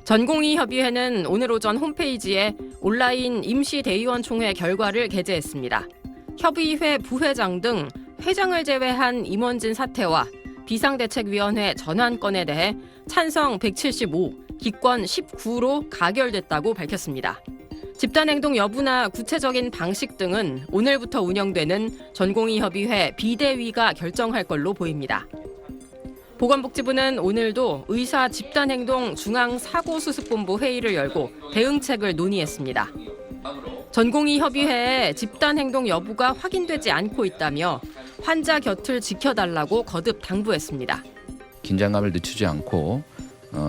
전공의협의회는 오늘 오전 홈페이지에 온라인 임시대의원총회 결과를 게재했습니다. 협의회 부회장 등 회장을 제외한 임원진 사퇴와 비상대책위원회 전환건에 대해 찬성 175, 기권 19로 가결됐다고 밝혔습니다. 집단행동 여부나 구체적인 방식 등은 오늘부터 운영되는 전공의협의회 비대위가 결정할 걸로 보입니다. 보건복지부는 오늘도 의사 집단행동 중앙사고수습본부 회의를 열고 대응책을 논의했습니다. 전공의협의회에 집단행동 여부가 확인되지 않고 있다며 환자 곁을 지켜달라고 거듭 당부했습니다. 긴장감을 늦추지 않고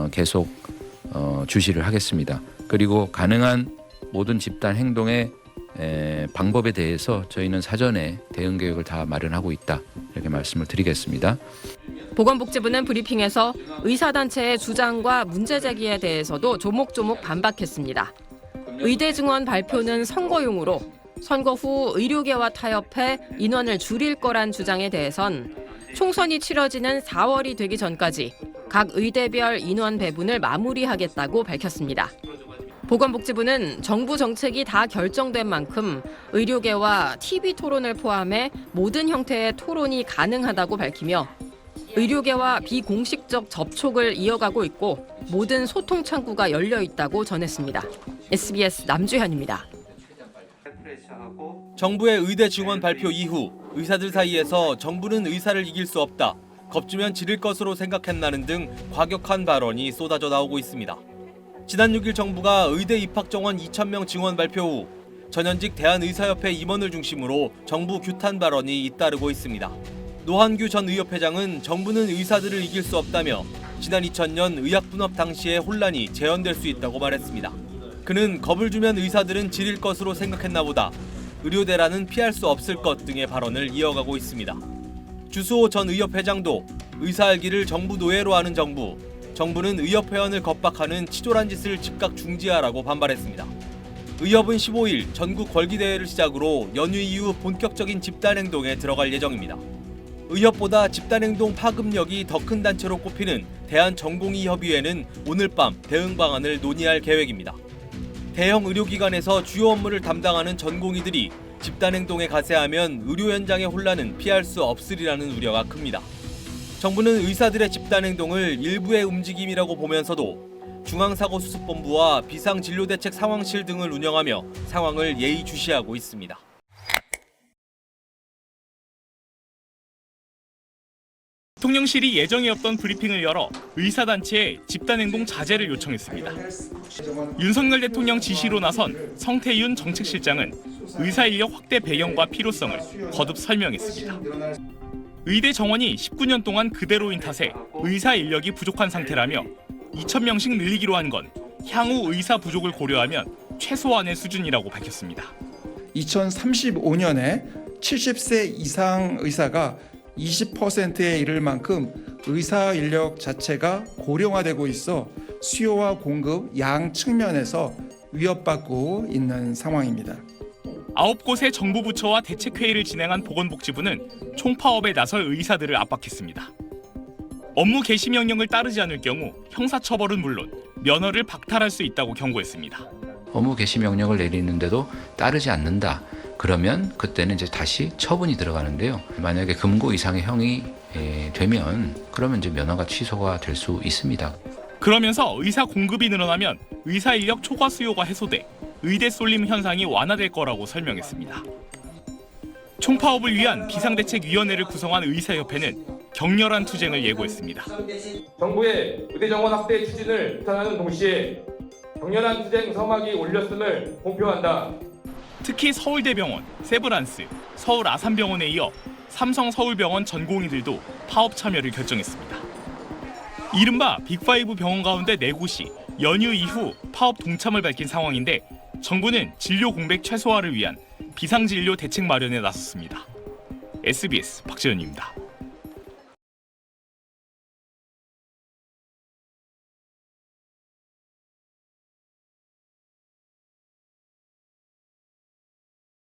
계속 주시를 하겠습니다. 그리고 가능한 모든 집단 행동의 방법에 대해서 저희는 사전에 대응 계획을 다 마련하고 있다. 이렇게 말씀을 드리겠습니다. 보건복지부는 브리핑에서 의사단체의 주장과 문제 제기에 대해서도 조목조목 반박했습니다. 의대 증원 발표는 선거용으로 선거 후 의료계와 타협해 인원을 줄일 거란 주장에 대해선 총선이 치러지는 4월이 되기 전까지 각 의대별 인원 배분을 마무리하겠다고 밝혔습니다. 보건복지부는 정부 정책이 다 결정된 만큼 의료계와 TV 토론을 포함해 모든 형태의 토론이 가능하다고 밝히며 의료계와 비공식적 접촉을 이어가고 있고 모든 소통 창구가 열려 있다고 전했습니다. SBS 남주현입니다. 정부의 의대 증원 발표 이후 의사들 사이에서 정부는 의사를 이길 수 없다, 겁주면 지를 것으로 생각했나는 등 과격한 발언이 쏟아져 나오고 있습니다. 지난 6일 정부가 의대 입학 정원 2,000명 증원 발표 후 전현직 대한의사협회 임원을 중심으로 정부 규탄 발언이 잇따르고 있습니다. 노한규 전 의협회장은 정부는 의사들을 이길 수 없다며 지난 2000년 의학분업 당시의 혼란이 재현될 수 있다고 말했습니다. 그는 겁을 주면 의사들은 지릴 것으로 생각했나 보다, 의료대란은 피할 수 없을 것 등의 발언을 이어가고 있습니다. 주수호 전 의협회장도 의사 알기를 정부 노예로 하는 정부는 의협회원을 겁박하는 치졸한 짓을 즉각 중지하라고 반발했습니다. 의협은 15일 전국 걸기대회를 시작으로 연휴 이후 본격적인 집단행동에 들어갈 예정입니다. 의협보다 집단행동 파급력이 더 큰 단체로 꼽히는 대한전공의협의회는 오늘 밤 대응 방안을 논의할 계획입니다. 대형 의료기관에서 주요 업무를 담당하는 전공의들이 집단행동에 가세하면 의료 현장의 혼란은 피할 수 없으리라는 우려가 큽니다. 정부는 의사들의 집단행동을 일부의 움직임이라고 보면서도 중앙사고수습본부와 비상진료대책 상황실 등을 운영하며 상황을 예의주시하고 있습니다. 대통령실이 예정에 없던 브리핑을 열어 의사단체에 집단행동 자제를 요청했습니다. 윤석열 대통령 지시로 나선 성태윤 정책실장은 의사 인력 확대 배경과 필요성을 거듭 설명했습니다. 의대 정원이 19년 동안 그대로인 탓에 의사 인력이 부족한 상태라며 2,000명씩 늘리기로 한 건 향후 의사 부족을 고려하면 최소한의 수준이라고 밝혔습니다. 2035년에 70세 이상 의사가 20%에 이를 만큼 의사 인력 자체가 고령화되고 있어 수요와 공급 양 측면에서 위협받고 있는 상황입니다. 9곳의 정부 부처와 대책회의를 진행한 보건복지부는 총파업에 나설 의사들을 압박했습니다. 업무 개시 명령을 따르지 않을 경우 형사처벌은 물론 면허를 박탈할 수 있다고 경고했습니다. 업무 개시 명령을 내리는데도 따르지 않는다. 그러면 그때는 이제 다시 처분이 들어가는데요. 만약에 금고 이상의 형이 되면 그러면 이제 면허가 취소가 될 수 있습니다. 그러면서 의사 공급이 늘어나면 의사 인력 초과 수요가 해소돼 의대 쏠림 현상이 완화될 거라고 설명했습니다. 총파업을 위한 비상대책위원회를 구성한 의사협회는 격렬한 투쟁을 예고했습니다. 정부의 의대 정원 확대 추진을 비판하는 동시에 격렬한 투쟁 서막이 올렸음을 공표한다. 특히 서울대병원, 세브란스, 서울 아산병원에 이어 삼성 서울병원 전공의들도 파업 참여를 결정했습니다. 이른바 빅5 병원 가운데 4곳이 연휴 이후 파업 동참을 밝힌 상황인데 정부는 진료 공백 최소화를 위한 비상진료 대책 마련에 나섰습니다. SBS 박재현입니다.